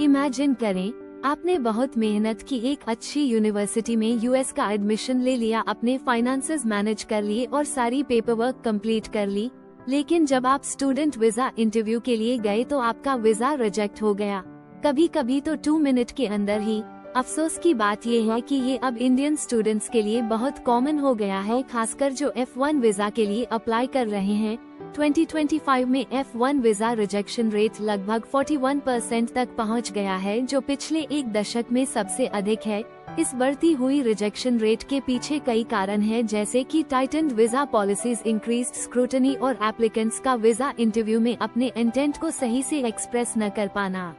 Imagine करें, आपने बहुत मेहनत की, एक अच्छी यूनिवर्सिटी में यूएस का एडमिशन ले लिया, अपने फाइनेंसेस मैनेज कर लिए और सारी पेपर वर्क कम्प्लीट कर ली। लेकिन जब आप स्टूडेंट वीजा इंटरव्यू के लिए गए तो आपका वीजा रिजेक्ट हो गया, कभी कभी तो 2 मिनट के अंदर ही। अफसोस की बात यह है कि ये अब इंडियन स्टूडेंट्स के लिए बहुत कॉमन हो गया है, खासकर जो F1 वीजा के लिए अप्लाई कर रहे हैं। 2025 में F1 वीजा रिजेक्शन रेट लगभग 41% तक पहुंच गया है, जो पिछले एक दशक में सबसे अधिक है। इस बढ़ती हुई रिजेक्शन रेट के पीछे कई कारण हैं, जैसे कि टाइटन्ड वीजा पॉलिसीज, इंक्रीज्ड स्क्रूटनी और एप्लीकेंट्स का वीजा इंटरव्यू में अपने इंटेंट को सही से एक्सप्रेस न कर पाना।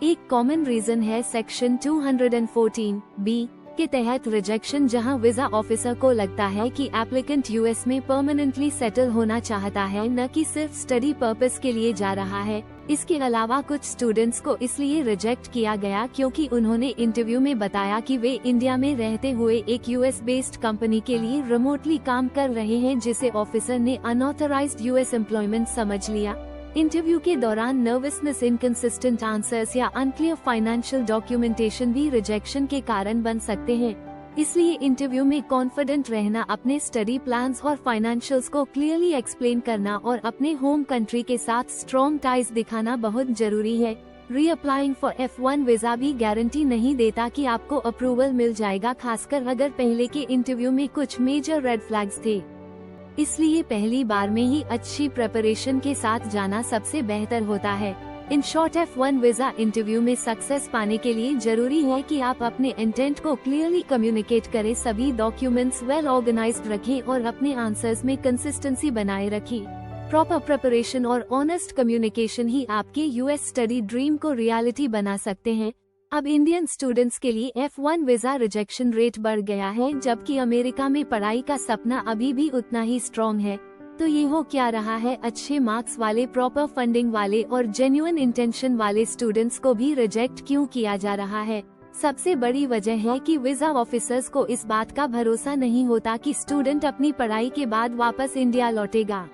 एक कॉमन रीजन है सेक्शन 214(b) के तहत रिजेक्शन, जहां वीजा ऑफिसर को लगता है कि एप्लीकेंट यूएस में परमानेंटली सेटल होना चाहता है, न कि सिर्फ स्टडी पर्पस के लिए जा रहा है। इसके अलावा कुछ स्टूडेंट्स को इसलिए रिजेक्ट किया गया क्योंकि उन्होंने इंटरव्यू में बताया कि वे इंडिया में रहते हुए एक यूएस बेस्ड कंपनी के लिए रिमोटली काम कर रहे हैं, जिसे ऑफिसर ने अनऑथराइज्ड यूएस एम्प्लॉयमेंट समझ लिया। इंटरव्यू के दौरान नर्वसनेस, इनकंसिस्टेंट आंसर्स या अनक्लियर फाइनेंशियल डॉक्यूमेंटेशन भी रिजेक्शन के कारण बन सकते हैं। इसलिए इंटरव्यू में कॉन्फिडेंट रहना, अपने स्टडी प्लान्स और फाइनेंशियल्स को क्लियरली एक्सप्लेन करना और अपने होम कंट्री के साथ स्ट्रॉन्ग टाइज दिखाना बहुत जरूरी है। रीअप्लाइंग फॉर F1 वीजा भी गारंटी नहीं देता कि आपको अप्रूवल मिल जाएगा, खासकर अगर पहले के इंटरव्यू में कुछ मेजर रेड फ्लैग्स थे। इसलिए पहली बार में ही अच्छी प्रिपरेशन के साथ जाना सबसे बेहतर होता है। In short, F1 visa interview में सक्सेस पाने के लिए जरूरी है कि आप अपने इंटेंट को क्लियरली कम्युनिकेट करें, सभी डॉक्यूमेंट्स वेल ऑर्गेनाइज्ड रखें और अपने आंसर्स में कंसिस्टेंसी बनाए रखें। प्रॉपर प्रिपरेशन और ऑनेस्ट कम्युनिकेशन ही आपके यूएस स्टडी ड्रीम को रियलिटी बना सकते हैं। अब इंडियन स्टूडेंट्स के लिए F1 वीजा रिजेक्शन रेट बढ़ गया है, जबकि अमेरिका में पढ़ाई का सपना अभी भी उतना ही स्ट्रॉन्ग है। तो ये हो क्या रहा है, अच्छे मार्क्स वाले, प्रॉपर फंडिंग वाले और जेन्युइन इंटेंशन वाले स्टूडेंट्स को भी रिजेक्ट क्यों किया जा रहा है? सबसे बड़ी वजह है कि वीजा ऑफिसर्स को इस बात का भरोसा नहीं होता कि स्टूडेंट अपनी पढ़ाई के बाद वापस इंडिया लौटेगा।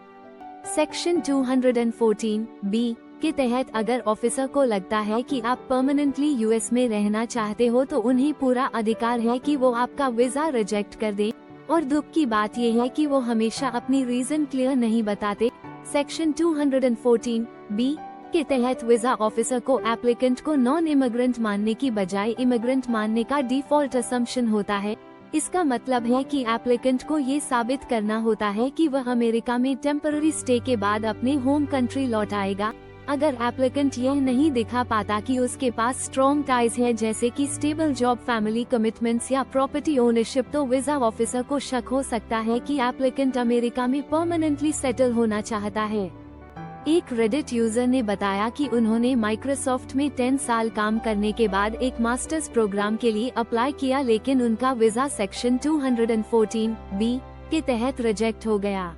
सेक्शन 214(b) के तहत अगर ऑफिसर को लगता है कि आप परमानेंटली यूएस में रहना चाहते हो तो उन्हें पूरा अधिकार है कि वो आपका वीजा रिजेक्ट कर दे। और दुख की बात यह है कि वो हमेशा अपनी रीजन क्लियर नहीं बताते। सेक्शन 214(b) के तहत वीजा ऑफिसर को एप्लीकेंट को नॉन इमिग्रेंट मानने की बजाय इमिग्रेंट मानने का डिफॉल्ट असम्पशन होता है। इसका मतलब है कि एप्लीकेंट को ये साबित करना होता है कि वह अमेरिका में टेम्पररी स्टे के बाद अपने होम कंट्री लौट आएगा। अगर एप्लीकेंट यह नहीं दिखा पाता कि उसके पास स्ट्रॉन्ग टाइज है, जैसे कि स्टेबल जॉब, फैमिली कमिटमेंट्स या प्रॉपर्टी ओनरशिप, तो वीजा ऑफिसर को शक हो सकता है कि एप्लीकेंट अमेरिका में परमानेंटली सेटल होना चाहता है। एक रेडिट यूजर ने बताया कि उन्होंने माइक्रोसॉफ्ट में 10 साल काम करने के बाद एक मास्टर्स प्रोग्राम के लिए अप्लाई किया, लेकिन उनका वीजा सेक्शन 214(b) के तहत रिजेक्ट हो गया।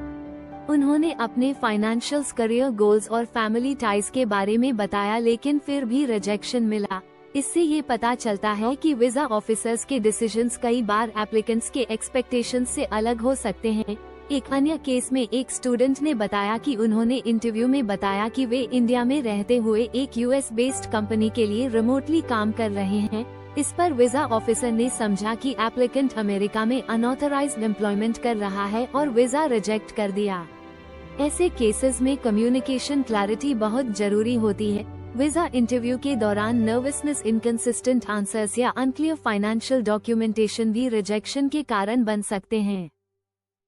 उन्होंने अपने फाइनेंशियल्स, करियर गोल्स और फैमिली टाइज के बारे में बताया, लेकिन फिर भी रिजेक्शन मिला। इससे ये पता चलता है कि वीजा ऑफिसर्स के डिसीजंस कई बार एप्लीकेंट्स के एक्सपेक्टेशंस से अलग हो सकते हैं। एक अन्य केस में एक स्टूडेंट ने बताया कि उन्होंने इंटरव्यू में बताया कि वे इंडिया में रहते हुए एक यूएस बेस्ड कंपनी के लिए रिमोटली काम कर रहे हैं। इस पर वीजा ऑफिसर ने समझा कि एप्लीकेंट अमेरिका में अनऑथराइज्ड एम्प्लॉयमेंट कर रहा है और वीजा रिजेक्ट कर दिया। ऐसे केसेस में कम्युनिकेशन क्लैरिटी बहुत जरूरी होती है। वीजा इंटरव्यू के दौरान नर्वसनेस, इनकंसिस्टेंट आंसर्स या अनक्लियर फाइनेंशियल डॉक्यूमेंटेशन भी रिजेक्शन के कारण बन सकते हैं।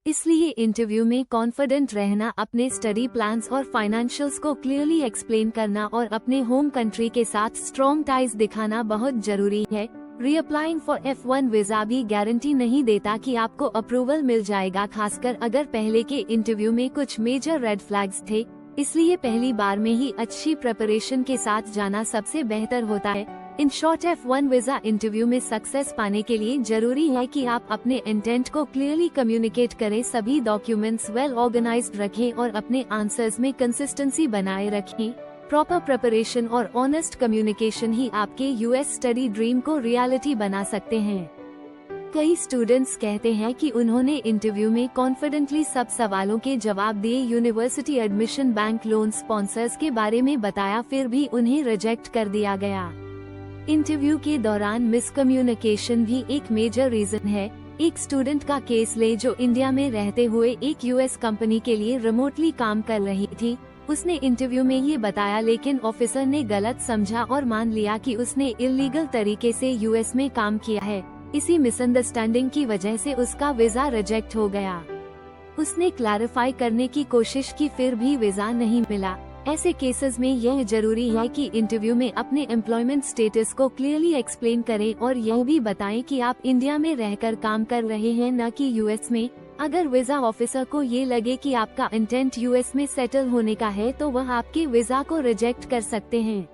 इसलिए इंटरव्यू में कॉन्फिडेंट रहना, अपने स्टडी प्लान्स और फाइनेंशियल्स को क्लियरली एक्सप्लेन करना और अपने होम कंट्री के साथ स्ट्रॉन्ग टाइज दिखाना बहुत जरूरी है। रीअप्लाइंग फॉर F1 वीजा भी गारंटी नहीं देता कि आपको अप्रूवल मिल जाएगा, खासकर अगर पहले के इंटरव्यू में कुछ मेजर रेड फ्लैग्स थे। इसलिए पहली बार में ही अच्छी प्रिपरेशन के साथ जाना सबसे बेहतर होता है। In short, F1 visa interview में सक्सेस पाने के लिए जरूरी है कि आप अपने इंटेंट को क्लियरली कम्युनिकेट करें, सभी डॉक्यूमेंट्स वेल ऑर्गेनाइज्ड रखें और अपने आंसर्स में कंसिस्टेंसी बनाए रखें। प्रॉपर प्रिपरेशन और ऑनेस्ट कम्युनिकेशन ही आपके यूएस स्टडी ड्रीम को रियलिटी बना सकते हैं। कई स्टूडेंट्स कहते हैं कि उन्होंने इंटरव्यू में कॉन्फिडेंटली सब सवालों के जवाब दिए, university admission, bank loan, sponsors के बारे में बताया, फिर भी उन्हें रिजेक्ट कर दिया गया। इंटरव्यू के दौरान मिसकम्युनिकेशन भी एक मेजर रीजन है। एक स्टूडेंट का केस ले जो इंडिया में रहते हुए एक यूएस कंपनी के लिए रिमोटली काम कर रही थी। उसने इंटरव्यू में ये बताया, लेकिन ऑफिसर ने गलत समझा और मान लिया कि उसने इलीगल तरीके से यूएस में काम किया है। इसी मिसअंडरस्टैंडिंग की वजह से उसका वीजा रिजेक्ट हो गया। उसने क्लैरिफाई करने की कोशिश की, फिर भी वीजा नहीं मिला। ऐसे केसेस में यह जरूरी है कि इंटरव्यू में अपने एम्प्लॉयमेंट स्टेटस को क्लियरली एक्सप्लेन करें और यह भी बताएं कि आप इंडिया में रहकर काम कर रहे हैं, न कि यूएस में। अगर वीजा ऑफिसर को ये लगे कि आपका इंटेंट यूएस में सेटल होने का है तो वह आपके वीजा को रिजेक्ट कर सकते हैं।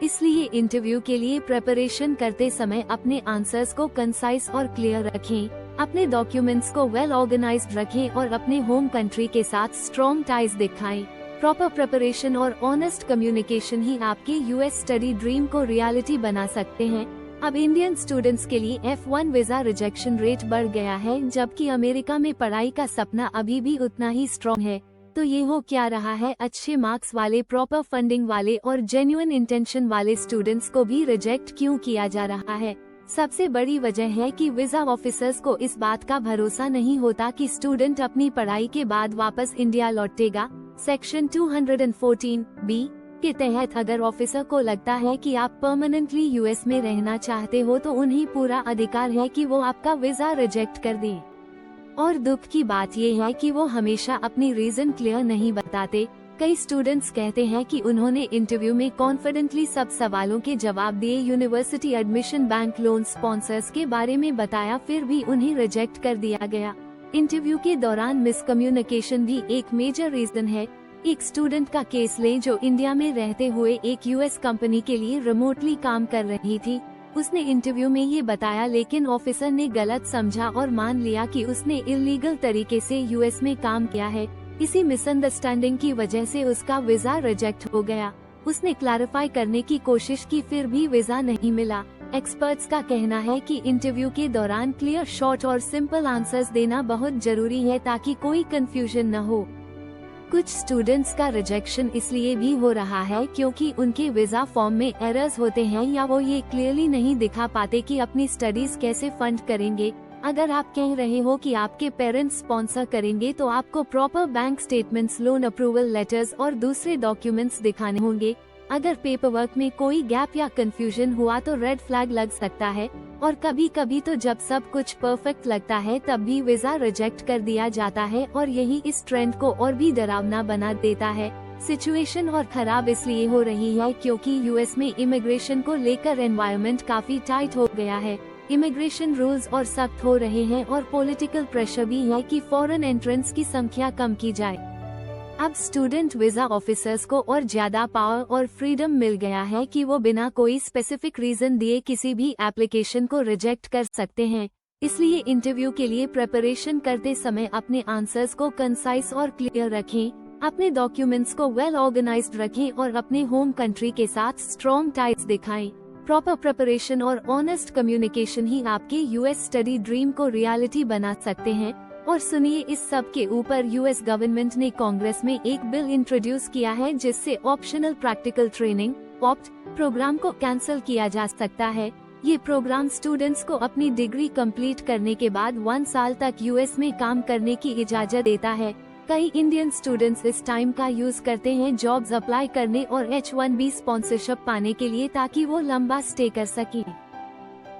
इसलिए इंटरव्यू के लिए प्रिपरेशन करते समय अपने आंसर्स को कंसाइज और क्लियर रखें, अपने डॉक्यूमेंट्स को वेल ऑर्गेनाइज्ड रखें और अपने होम कंट्री के साथ स्ट्रॉन्ग टाइज दिखाएं। प्रॉपर प्रिपरेशन और ऑनेस्ट कम्युनिकेशन ही आपके यूएस स्टडी ड्रीम को रियलिटी बना सकते हैं। अब इंडियन स्टूडेंट्स के लिए F1 वीजा रिजेक्शन रेट बढ़ गया है, जबकि अमेरिका में पढ़ाई का सपना अभी भी उतना ही स्ट्रॉन्ग है। तो ये हो क्या रहा है, अच्छे मार्क्स वाले, प्रॉपर फंडिंग वाले और जेन्युइन इंटेंशन वाले स्टूडेंट्स को भी रिजेक्ट क्यों किया जा रहा है? सबसे बड़ी वजह है कि वीजा ऑफिसर्स को इस बात का भरोसा नहीं होता कि स्टूडेंट अपनी पढ़ाई के बाद वापस इंडिया लौटेगा। सेक्शन 214(b) के तहत अगर ऑफिसर को लगता है कि आप परमानेंटली यूएस में रहना चाहते हो तो उन्हें पूरा अधिकार है कि वो आपका वीजा रिजेक्ट कर दें। और दुख की बात ये है कि वो हमेशा अपनी रीजन क्लियर नहीं बताते। कई स्टूडेंट्स कहते हैं कि उन्होंने इंटरव्यू में कॉन्फिडेंटली सब सवालों के जवाब दिए, university admission, bank loan, sponsors के बारे में बताया, फिर भी उन्हें रिजेक्ट कर दिया गया। इंटरव्यू के दौरान मिसकम्युनिकेशन भी एक मेजर रीजन है। एक स्टूडेंट का केस लें जो इंडिया में रहते हुए एक यूएस कंपनी के लिए रिमोटली काम कर रही थी। उसने इंटरव्यू में ये बताया, लेकिन ऑफिसर ने गलत समझा और मान लिया कि उसने इलीगल तरीके से यूएस में काम किया है। इसी मिसअंडरस्टैंडिंग की वजह से उसका वीजा रिजेक्ट हो गया। उसने क्लैरिफाई करने की कोशिश की, फिर भी वीजा नहीं मिला। एक्सपर्ट्स का कहना है कि इंटरव्यू के दौरान क्लियर, शॉर्ट और सिंपल आंसर्स देना बहुत जरूरी है ताकि कोई कंफ्यूजन न हो। कुछ स्टूडेंट्स का रिजेक्शन इसलिए भी हो रहा है क्योंकि उनके वीजा फॉर्म में एरर्स होते हैं या वो ये क्लियरली नहीं दिखा पाते कि अपनी स्टडीज कैसे फंड करेंगे। अगर आप कह रहे हो कि आपके पेरेंट्स स्पॉन्सर करेंगे तो आपको proper bank statements, loan approval letters और दूसरे डॉक्यूमेंट्स दिखाने होंगे। अगर पेपर वर्क में कोई गैप या कंफ्यूजन हुआ तो रेड फ्लैग लग सकता है। और कभी कभी तो जब सब कुछ परफेक्ट लगता है तब भी वीजा रिजेक्ट कर दिया जाता है और यही इस ट्रेंड को और भी डरावना बना देता है। सिचुएशन और खराब इसलिए हो रही है क्योंकि यूएस में इमिग्रेशन को लेकर एनवायरनमेंट काफी टाइट हो गया है। इमिग्रेशन रूल्स और सख्त हो रहे हैं और पॉलिटिकल प्रेशर भी है कि फॉरेन एंट्रेंस की संख्या कम की जाए। अब स्टूडेंट वीजा ऑफिसर्स को और ज्यादा पावर और फ्रीडम मिल गया है कि वो बिना कोई स्पेसिफिक रीजन दिए किसी भी एप्लीकेशन को रिजेक्ट कर सकते हैं। इसलिए इंटरव्यू के लिए प्रिपरेशन करते समय अपने आंसर्स को कंसाइज और क्लियर रखें, अपने डॉक्यूमेंट्स को वेल ऑर्गेनाइज्ड रखें और अपने होम कंट्री के साथ स्ट्रॉन्ग टाइज दिखाएं। प्रॉपर प्रिपरेशन और ऑनेस्ट कम्युनिकेशन ही आपके यूएस स्टडी ड्रीम को रियलिटी बना सकते हैं। और सुनिए, इस सब के ऊपर यूएस गवर्नमेंट ने कांग्रेस में एक बिल इंट्रोड्यूस किया है जिससे ऑप्शनल प्रैक्टिकल ट्रेनिंग (ऑप्ट) प्रोग्राम को कैंसिल किया जा सकता है। ये प्रोग्राम स्टूडेंट्स को अपनी डिग्री कंप्लीट करने के बाद 1 साल तक यूएस में काम करने की इजाजत देता है। कई इंडियन स्टूडेंट्स इस टाइम का यूज करते हैं जॉब्स अप्लाई करने और H1B स्पॉन्सरशिप पाने के लिए ताकि वो लंबा स्टे कर सकें।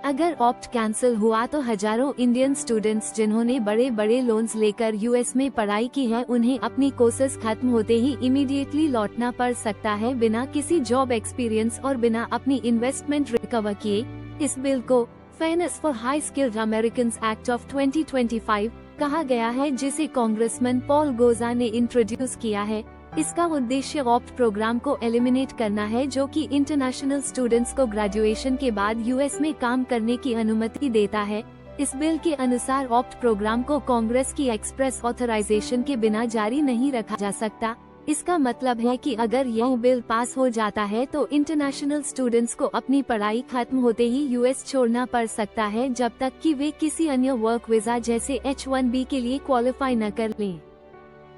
अगर ऑप्ट कैंसिल हुआ तो हजारों इंडियन स्टूडेंट्स जिन्होंने बड़े बड़े लोन्स लेकर यूएस में पढ़ाई की है उन्हें अपनी कोर्सेज खत्म होते ही इमीडिएटली लौटना पड़ सकता है बिना किसी जॉब एक्सपीरियंस और बिना अपनी इन्वेस्टमेंट रिकवर किए। इस बिल को fairness for high skilled Americans act of 2025 कहा गया है, जिसे कांग्रेसमैन पॉल गोजा ने इंट्रोड्यूस किया है। इसका उद्देश्य ऑप्ट प्रोग्राम को एलिमिनेट करना है जो कि इंटरनेशनल स्टूडेंट्स को ग्रेजुएशन के बाद यूएस में काम करने की अनुमति देता है। इस बिल के अनुसार ऑप्ट प्रोग्राम को कांग्रेस की एक्सप्रेस ऑथराइजेशन के बिना जारी नहीं रखा जा सकता। इसका मतलब है कि अगर यह बिल पास हो जाता है तो इंटरनेशनल स्टूडेंट्स को अपनी पढ़ाई खत्म होते ही यूएस छोड़ना पड़ सकता है, जब तक कि वे किसी अन्य वर्क वीजा जैसे H-1B के लिए क्वालिफाई न कर लें।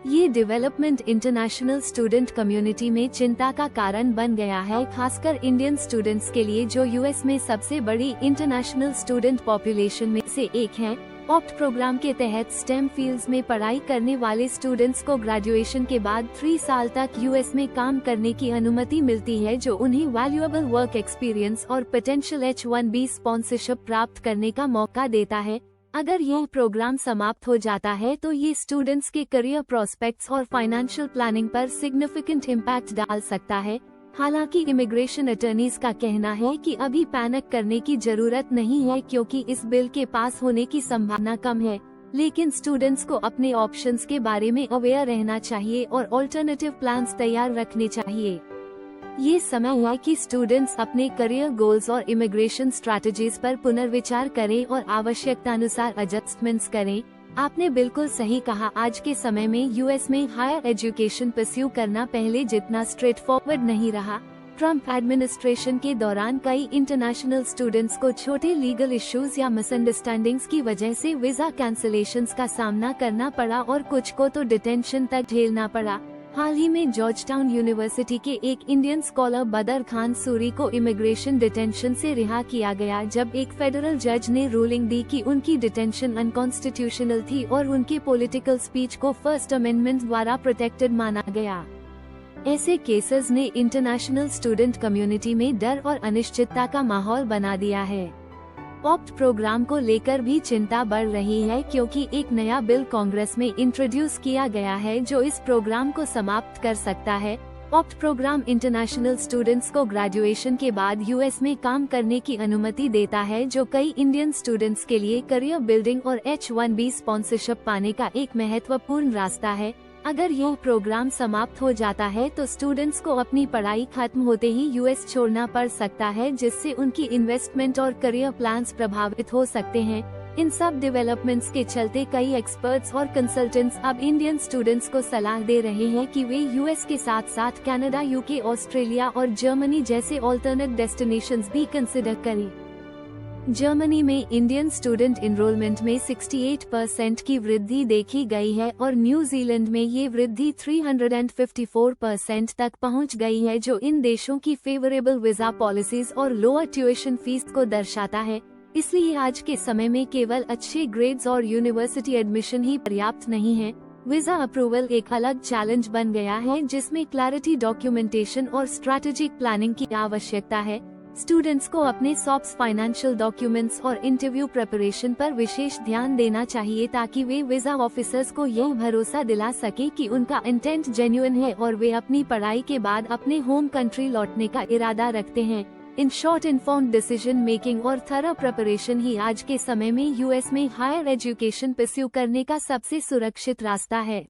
ये डेवलपमेंट इंटरनेशनल स्टूडेंट कम्युनिटी में चिंता का कारण बन गया है, खासकर इंडियन स्टूडेंट्स के लिए जो यूएस में सबसे बड़ी इंटरनेशनल स्टूडेंट पॉपुलेशन में से एक है। ऑप्ट प्रोग्राम के तहत स्टेम फील्ड्स में पढ़ाई करने वाले स्टूडेंट्स को ग्रेजुएशन के बाद 3 साल तक यूएस में काम करने की अनुमति मिलती है, जो उन्हें वैल्यूएबल वर्क एक्सपीरियंस और पोटेंशियल H-1B स्पॉन्सरशिप प्राप्त करने का मौका देता है। अगर यह प्रोग्राम समाप्त हो जाता है तो ये स्टूडेंट्स के करियर प्रोस्पेक्ट्स और फाइनेंशियल प्लानिंग पर सिग्निफिकेंट इम्पैक्ट डाल सकता है। हालांकि इमिग्रेशन अटर्नीज का कहना है कि अभी पैनिक करने की जरूरत नहीं है, क्योंकि इस बिल के पास होने की संभावना कम है, लेकिन स्टूडेंट्स को अपने ऑप्शंस के बारे में अवेयर रहना चाहिए और ऑल्टरनेटिव प्लान्स तैयार रखने चाहिए। ये समय है कि स्टूडेंट्स अपने करियर गोल्स और इमिग्रेशन स्ट्रैटेजीज पर पुनर्विचार करें और आवश्यकतानुसार एडजस्टमेंट्स करें। आपने बिल्कुल सही कहा, आज के समय में यूएस में हायर एजुकेशन परस्यू करना पहले जितना स्ट्रेट फॉरवर्ड नहीं रहा। ट्रम्प एडमिनिस्ट्रेशन के दौरान कई इंटरनेशनल स्टूडेंट्स को छोटे लीगल इश्यूज या मिसअंडरस्टैंडिंग्स की वजह से वीजा कैंसिलेशंस का सामना करना पड़ा और कुछ को तो डिटेंशन तक झेलना पड़ा। हाल ही में जॉर्जटाउन यूनिवर्सिटी के एक इंडियन स्कॉलर बदर खान सूरी को इमिग्रेशन डिटेंशन से रिहा किया गया, जब एक फेडरल जज ने रूलिंग दी कि उनकी डिटेंशन अनकॉन्स्टिट्यूशनल थी और उनके पॉलिटिकल स्पीच को फर्स्ट अमेंडमेंट द्वारा प्रोटेक्टेड माना गया। ऐसे केसेस ने इंटरनेशनल स्टूडेंट कम्युनिटी में डर और अनिश्चितता का माहौल बना दिया है। ऑप्ट प्रोग्राम को लेकर भी चिंता बढ़ रही है, क्योंकि एक नया बिल कांग्रेस में इंट्रोड्यूस किया गया है जो इस प्रोग्राम को समाप्त कर सकता है। ऑप्ट प्रोग्राम इंटरनेशनल स्टूडेंट्स को ग्रेजुएशन के बाद यूएस में काम करने की अनुमति देता है, जो कई इंडियन स्टूडेंट्स के लिए करियर बिल्डिंग और H-1B स्पॉन्सरशिप पाने का एक महत्वपूर्ण रास्ता है। अगर यह प्रोग्राम समाप्त हो जाता है तो स्टूडेंट्स को अपनी पढ़ाई खत्म होते ही यूएस छोड़ना पड़ सकता है, जिससे उनकी इन्वेस्टमेंट और करियर प्लान्स प्रभावित हो सकते हैं। इन सब डेवलपमेंट्स के चलते कई एक्सपर्ट्स और कंसल्टेंट्स अब इंडियन स्टूडेंट्स को सलाह दे रहे हैं कि वे यूएस के साथ साथ कनाडा, यूके, ऑस्ट्रेलिया और जर्मनी जैसे ऑल्टरनेट डेस्टिनेशंस भी कंसिडर करें। जर्मनी में इंडियन स्टूडेंट एनरोलमेंट में 68% की वृद्धि देखी गई है और न्यूजीलैंड में ये वृद्धि 354% तक पहुंच गई है, जो इन देशों की फेवरेबल वीजा पॉलिसीज और लोअर ट्यूशन फीस को दर्शाता है। इसलिए आज के समय में केवल अच्छे ग्रेड्स और यूनिवर्सिटी एडमिशन ही पर्याप्त नहीं है। वीजा अप्रूवल एक अलग चैलेंज बन गया है, जिसमें क्लैरिटी, डॉक्यूमेंटेशन और स्ट्रैटेजिक प्लानिंग की आवश्यकता है। स्टूडेंट्स को अपने सॉप्स, फाइनेंशियल डॉक्यूमेंट्स और इंटरव्यू प्रिपरेशन पर विशेष ध्यान देना चाहिए, ताकि वे वीजा ऑफिसर्स को यह भरोसा दिला सके कि उनका इंटेंट जेन्युइन है और वे अपनी पढ़ाई के बाद अपने होम कंट्री लौटने का इरादा रखते हैं। In short, informed decision making और थरो प्रिपरेशन ही आज के समय में यूएस में हायर एजुकेशन परस्यू करने का सबसे सुरक्षित रास्ता है।